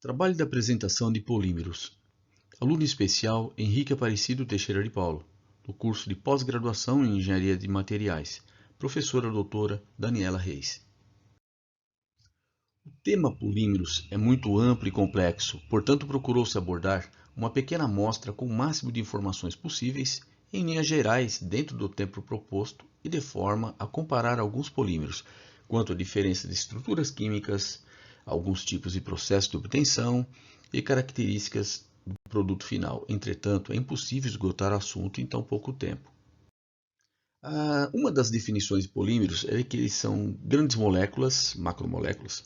Trabalho de apresentação de polímeros. Aluno especial Henrique Aparecido Teixeira de Paulo, do curso de pós-graduação em Engenharia de Materiais. Professora doutora Daniela Reis. O tema polímeros é muito amplo e complexo, portanto procurou-se abordar uma pequena amostra com o máximo de informações possíveis, em linhas gerais, dentro do tempo proposto e de forma a comparar alguns polímeros, quanto à diferença de estruturas químicas, alguns tipos de processos de obtenção e características do produto final. Entretanto, é impossível esgotar o assunto em tão pouco tempo. Uma das definições de polímeros é que eles são grandes moléculas, macromoléculas,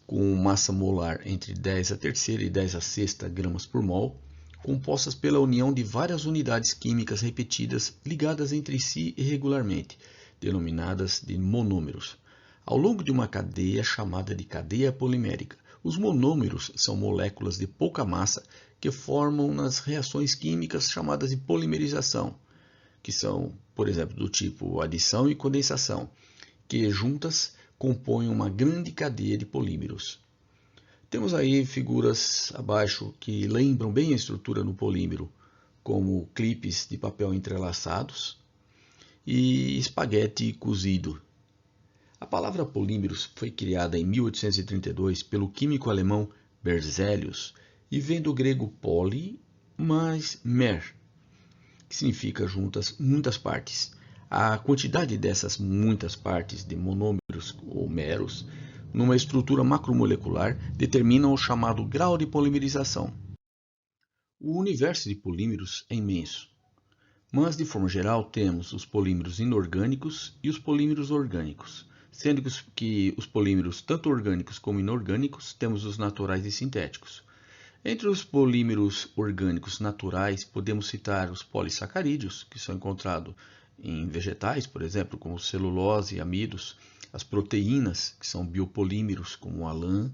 com massa molar entre 10 a terceira e 10 a sexta gramas por mol, compostas pela união de várias unidades químicas repetidas ligadas entre si irregularmente, denominadas de monômeros, ao longo de uma cadeia chamada de cadeia polimérica. Os monômeros são moléculas de pouca massa que formam nas reações químicas chamadas de polimerização, que são, por exemplo, do tipo adição e condensação, que juntas compõem uma grande cadeia de polímeros. Temos aí figuras abaixo que lembram bem a estrutura no polímero, como clipes de papel entrelaçados e espaguete cozido. A palavra polímeros foi criada em 1832 pelo químico alemão Berzelius e vem do grego poly mais mer, que significa juntas, muitas partes. A quantidade dessas muitas partes de monômeros ou meros numa estrutura macromolecular determinam o chamado grau de polimerização. O universo de polímeros é imenso, mas de forma geral temos os polímeros inorgânicos e os polímeros orgânicos, sendo que os polímeros tanto orgânicos como inorgânicos temos os naturais e sintéticos. Entre os polímeros orgânicos naturais, podemos citar os polissacarídeos, que são encontrados em vegetais, por exemplo, como celulose e amidos, as proteínas, que são biopolímeros, como a lã,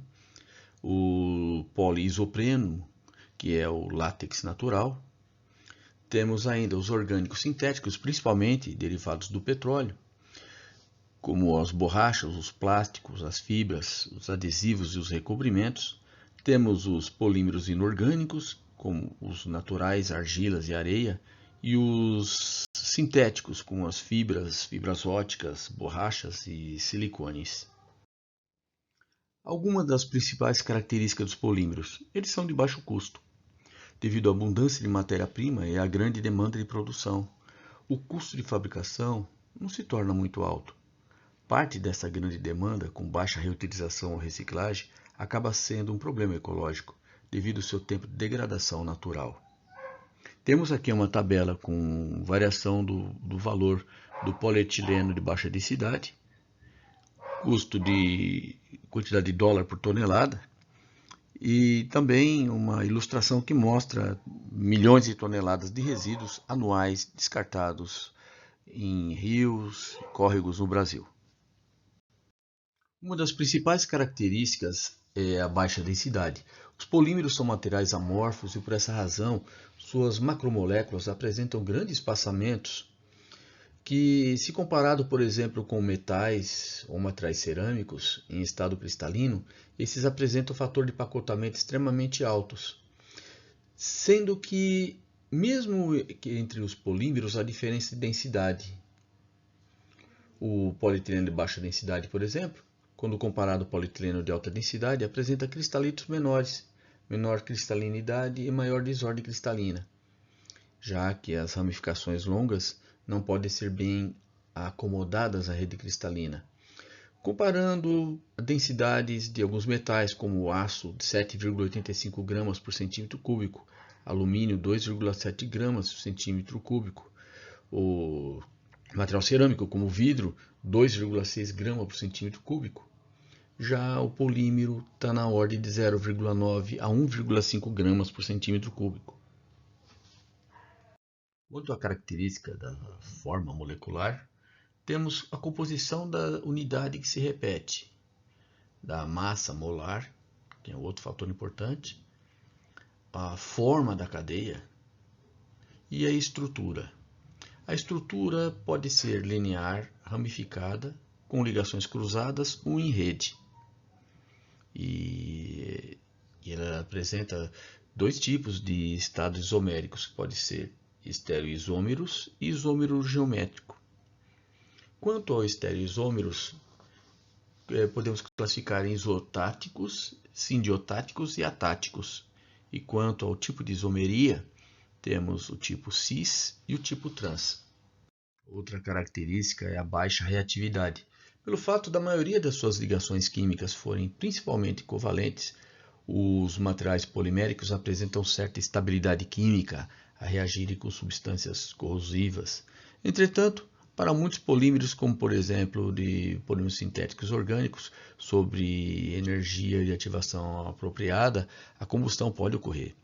o poliisopreno, que é o látex natural. Temos ainda os orgânicos sintéticos, principalmente derivados do petróleo, como as borrachas, os plásticos, as fibras, os adesivos e os recobrimentos. Temos os polímeros inorgânicos, como os naturais, argilas e areia, e os sintéticos, como as fibras ópticas, borrachas e silicones. Algumas das principais características dos polímeros: eles são de baixo custo, devido à abundância de matéria-prima e à grande demanda de produção. O custo de fabricação não se torna muito alto. Parte dessa grande demanda, com baixa reutilização ou reciclagem, acaba sendo um problema ecológico, devido ao seu tempo de degradação natural. Temos aqui uma tabela com variação do valor do polietileno de baixa densidade, custo de quantidade de dólar por tonelada, e também uma ilustração que mostra milhões de toneladas de resíduos anuais descartados em rios e córregos no Brasil. Uma das principais características é a baixa densidade. Os polímeros são materiais amorfos e, por essa razão, suas macromoléculas apresentam grandes espaçamentos que, se comparado, por exemplo, com metais ou materiais cerâmicos em estado cristalino, esses apresentam fator de empacotamento extremamente altos, sendo que, mesmo entre os polímeros, há diferença de densidade. O polietileno de baixa densidade, por exemplo, quando comparado ao polietileno de alta densidade, apresenta cristalitos menores, menor cristalinidade e maior desordem cristalina, já que as ramificações longas não podem ser bem acomodadas à rede cristalina. Comparando densidades de alguns metais, como o aço, de 7,85 gramas por centímetro cúbico, alumínio, 2,7 gramas por centímetro cúbico, o material cerâmico, como o vidro, 2,6 gramas por centímetro cúbico. Já o polímero está na ordem de 0,9 a 1,5 gramas por centímetro cúbico. Quanto à característica da forma molecular, temos a composição da unidade que se repete, da massa molar, que é outro fator importante, a forma da cadeia e a estrutura. A estrutura pode ser linear, ramificada, com ligações cruzadas ou em rede. E ela apresenta dois tipos de estados isoméricos, que pode ser estereoisômeros e isômero geométrico. Quanto aos estereoisômeros, podemos classificar em isotáticos, sindiotáticos e atáticos. E quanto ao tipo de isomeria, temos o tipo cis e o tipo trans. Outra característica é a baixa reatividade. Pelo fato da maioria das suas ligações químicas forem principalmente covalentes, os materiais poliméricos apresentam certa estabilidade química a reagirem com substâncias corrosivas. Entretanto, para muitos polímeros, como por exemplo de polímeros sintéticos orgânicos, sobre energia de ativação apropriada, a combustão pode ocorrer,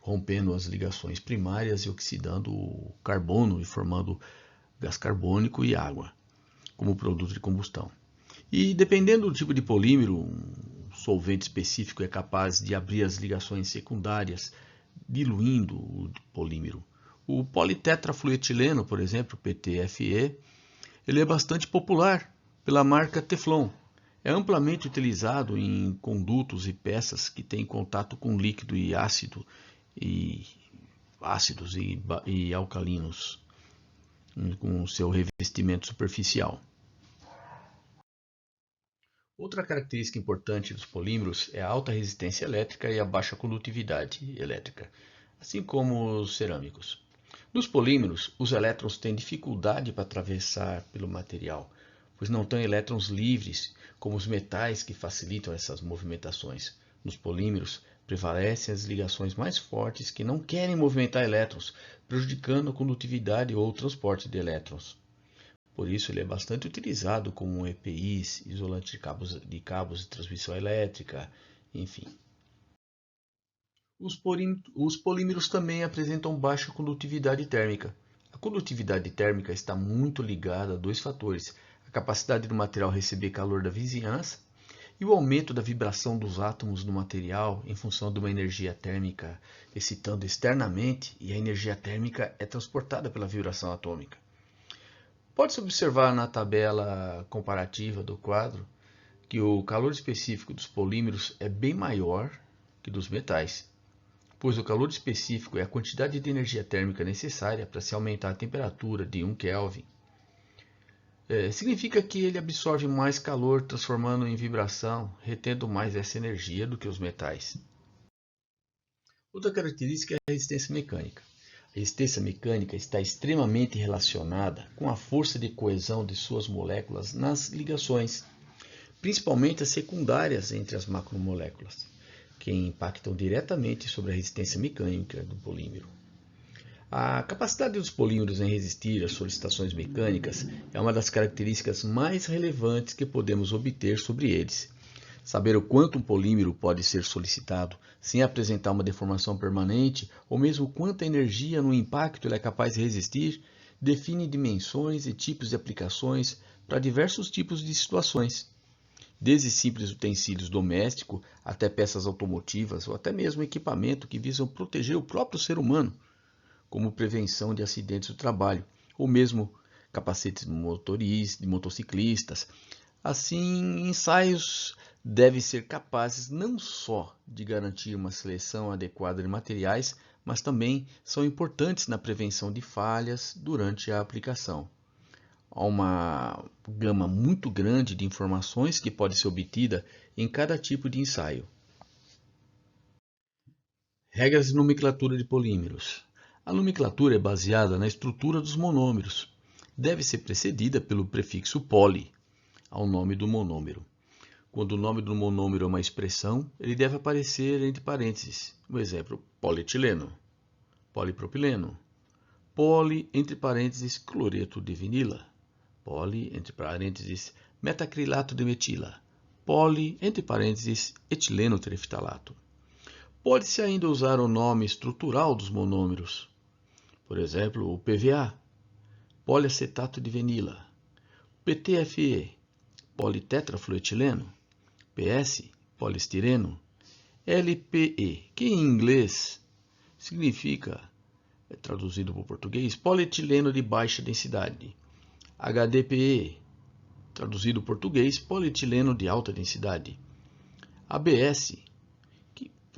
rompendo as ligações primárias e oxidando o carbono e formando gás carbônico e água como produto de combustão. E dependendo do tipo de polímero, um solvente específico é capaz de abrir as ligações secundárias, diluindo o polímero. O politetrafluetileno, por exemplo, PTFE, ele é bastante popular pela marca Teflon. É amplamente utilizado em condutos e peças que têm contato com líquido e ácidos e alcalinos, com seu revestimento superficial. Outra característica importante dos polímeros é a alta resistência elétrica e a baixa condutividade elétrica, assim como os cerâmicos. Nos polímeros, os elétrons têm dificuldade para atravessar pelo material, pois não têm elétrons livres, como os metais que facilitam essas movimentações. Nos polímeros, prevalecem as ligações mais fortes que não querem movimentar elétrons, prejudicando a condutividade ou o transporte de elétrons. Por isso, ele é bastante utilizado como EPIs, isolante de cabos de transmissão elétrica, enfim. Os polímeros também apresentam baixa condutividade térmica. A condutividade térmica está muito ligada a dois fatores: a capacidade do material receber calor da vizinhança e o aumento da vibração dos átomos do material em função de uma energia térmica excitando externamente, e a energia térmica é transportada pela vibração atômica. Pode-se observar na tabela comparativa do quadro que o calor específico dos polímeros é bem maior que dos metais, pois o calor específico é a quantidade de energia térmica necessária para se aumentar a temperatura de 1 Kelvin. Significa que ele absorve mais calor, transformando em vibração, retendo mais essa energia do que os metais. Outra característica é a resistência mecânica. A resistência mecânica está extremamente relacionada com a força de coesão de suas moléculas nas ligações, principalmente as secundárias entre as macromoléculas, que impactam diretamente sobre a resistência mecânica do polímero. A capacidade dos polímeros em resistir às solicitações mecânicas é uma das características mais relevantes que podemos obter sobre eles. Saber o quanto um polímero pode ser solicitado sem apresentar uma deformação permanente, ou mesmo quanta energia no impacto ele é capaz de resistir, define dimensões e tipos de aplicações para diversos tipos de situações, desde simples utensílios domésticos até peças automotivas ou até mesmo equipamento que visam proteger o próprio ser humano, como prevenção de acidentes do trabalho, ou mesmo capacetes de motociclistas. Assim, ensaios devem ser capazes não só de garantir uma seleção adequada de materiais, mas também são importantes na prevenção de falhas durante a aplicação. Há uma gama muito grande de informações que pode ser obtida em cada tipo de ensaio. Regras de nomenclatura de polímeros. A nomenclatura é baseada na estrutura dos monômeros. Deve ser precedida pelo prefixo poly ao nome do monômero. Quando o nome do monômero é uma expressão, ele deve aparecer entre parênteses. Um exemplo: polietileno, polipropileno, poli, entre parênteses, cloreto de vinila, poli, entre parênteses, metacrilato de metila, poli, entre parênteses, etileno tereftalato. Pode-se ainda usar o nome estrutural dos monômeros. Por exemplo, o PVA, poliacetato de vinila, PTFE, politetrafluetileno, PS, poliestireno, LPE, que em inglês significa, traduzido para o português, polietileno de baixa densidade, HDPE, traduzido para o português, polietileno de alta densidade, ABS,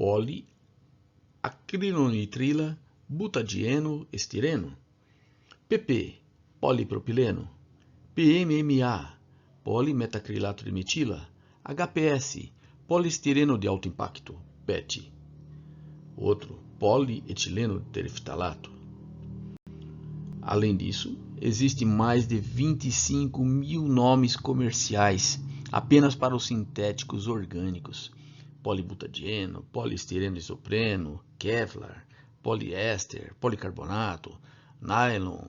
poliacrilonitrila butadieno estireno, PP, polipropileno, PMMA, polimetacrilato de metila, HPS, poliestireno de alto impacto, PET. Outro, polietileno tereftalato. Além disso, existem mais de 25 mil nomes comerciais apenas para os sintéticos orgânicos: polibutadieno, poliestireno isopreno, Kevlar, poliéster, policarbonato, nylon,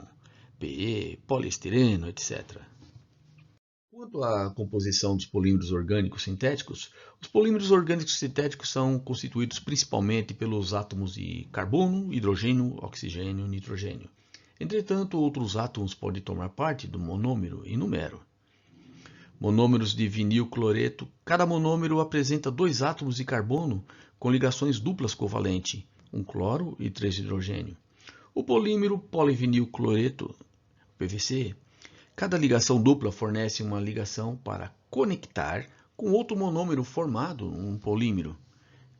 PE, poliestireno, etc. Quanto à composição dos polímeros orgânicos sintéticos, os polímeros orgânicos sintéticos são constituídos principalmente pelos átomos de carbono, hidrogênio, oxigênio e nitrogênio. Entretanto, outros átomos podem tomar parte do monômero e número. Monômeros de vinilcloreto. Cada monômero apresenta 2 átomos de carbono com ligações duplas covalentes, um cloro e 3 hidrogênio. O polímero polivinilcloreto, PVC. Cada ligação dupla fornece uma ligação para conectar com outro monômero formado um polímero.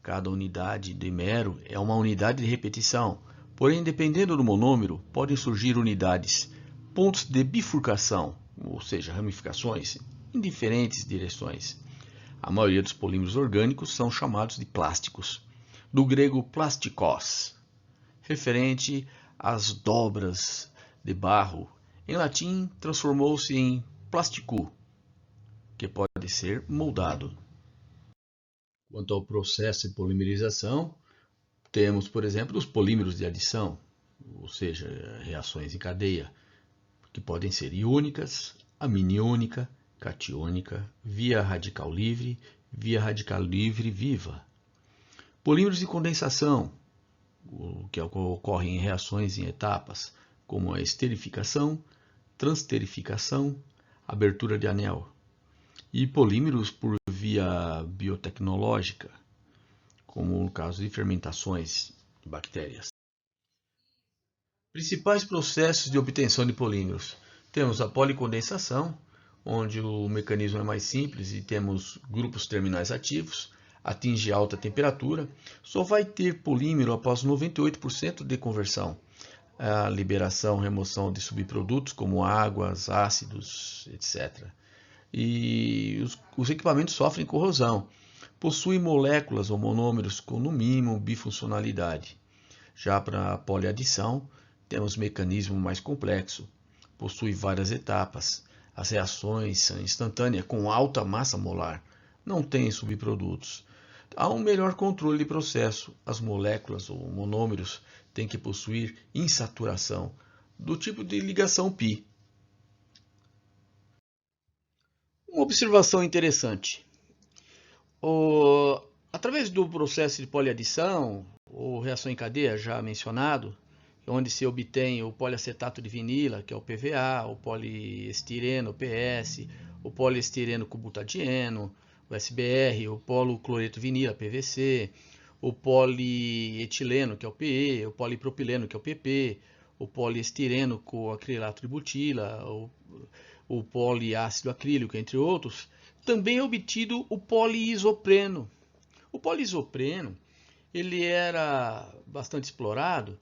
Cada unidade de mero é uma unidade de repetição, porém, dependendo do monômero, podem surgir unidades, pontos de bifurcação, ou seja, ramificações, em diferentes direções. A maioria dos polímeros orgânicos são chamados de plásticos, do grego plastikos, referente às dobras de barro. Em latim, transformou-se em plasticu, que pode ser moldado. Quanto ao processo de polimerização, temos, por exemplo, os polímeros de adição, ou seja, reações em cadeia, que podem ser iônicas, aminiônica, catiônica, via radical livre viva. Polímeros de condensação, que ocorrem em reações em etapas, como a esterificação, transterificação, abertura de anel. E polímeros por via biotecnológica, como no caso de fermentações de bactérias. Principais processos de obtenção de polímeros. Temos a policondensação, onde o mecanismo é mais simples e temos grupos terminais ativos, atinge alta temperatura, só vai ter polímero após 98% de conversão. A liberação, remoção de subprodutos como águas, ácidos, etc. E os equipamentos sofrem corrosão. Possui moléculas ou monômeros com, no mínimo, bifuncionalidade. Já para a poliadição, temos mecanismo mais complexo. Possui várias etapas. As reações são instantâneas com alta massa molar. Não tem subprodutos. Há um melhor controle de processo. As moléculas ou monômeros têm que possuir insaturação, do tipo de ligação π. Uma observação interessante. Através do processo de poliadição, ou reação em cadeia, já mencionado, onde se obtém o poliacetato de vinila, que é o PVA, o poliestireno, o PS, o poliestireno com butadieno, o SBR, o polocloreto vinila, PVC, o polietileno, que é o PE, o polipropileno, que é o PP, o poliestireno com acrilato de butila, o poliácido acrílico, entre outros. Também é obtido o poliisopreno. O poliisopreno ele era bastante explorado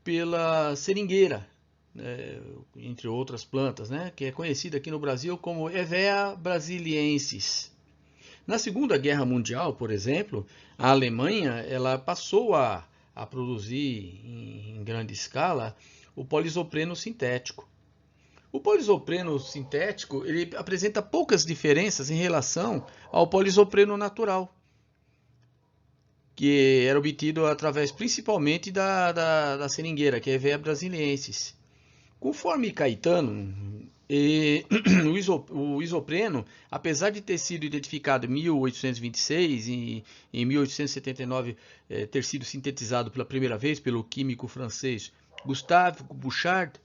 pela seringueira, entre outras plantas, que é conhecida aqui no Brasil como Hevea brasiliensis. Na Segunda Guerra Mundial, por exemplo, a Alemanha ela passou a produzir em grande escala o poliisopreno sintético. O poliisopreno sintético ele apresenta poucas diferenças em relação ao poliisopreno natural, que era obtido através principalmente da seringueira, que é a Hevea brasiliensis. Conforme Caetano, o isopreno, apesar de ter sido identificado em 1826 e em 1879 ter sido sintetizado pela primeira vez pelo químico francês Gustave Bouchard,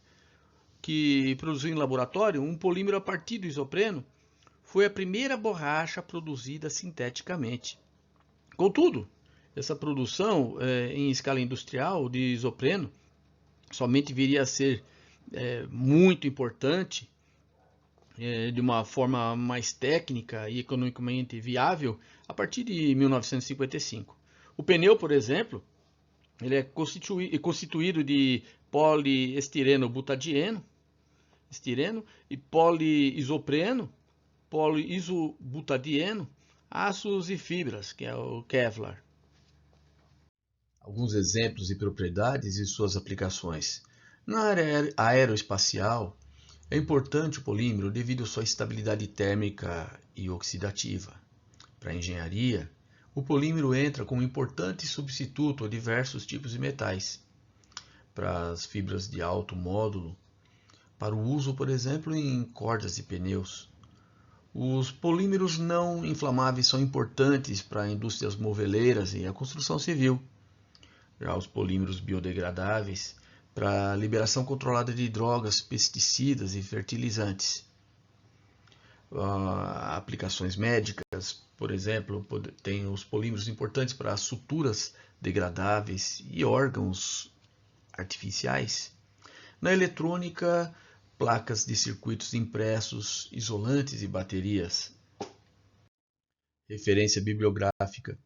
que produziu em laboratório um polímero a partir do isopreno, foi a primeira borracha produzida sinteticamente. Contudo, essa produção em escala industrial de isopreno somente viria a ser muito importante, de uma forma mais técnica e economicamente viável, a partir de 1955. O pneu, por exemplo, ele é constituído de poliestireno butadieno, e poliisopreno, poliisobutadieno, aços e fibras, que é o Kevlar. Alguns exemplos e propriedades e suas aplicações. Na área aeroespacial, é importante o polímero devido à sua estabilidade térmica e oxidativa. Para a engenharia, o polímero entra como importante substituto a diversos tipos de metais. Para as fibras de alto módulo, para o uso, por exemplo, em cordas de pneus. Os polímeros não inflamáveis são importantes para indústrias moveleiras e a construção civil. Já os polímeros biodegradáveis para a liberação controlada de drogas, pesticidas e fertilizantes. Aplicações médicas, por exemplo, tem os polímeros importantes para suturas degradáveis e órgãos artificiais. Na eletrônica, placas de circuitos impressos, isolantes e baterias. Referência bibliográfica: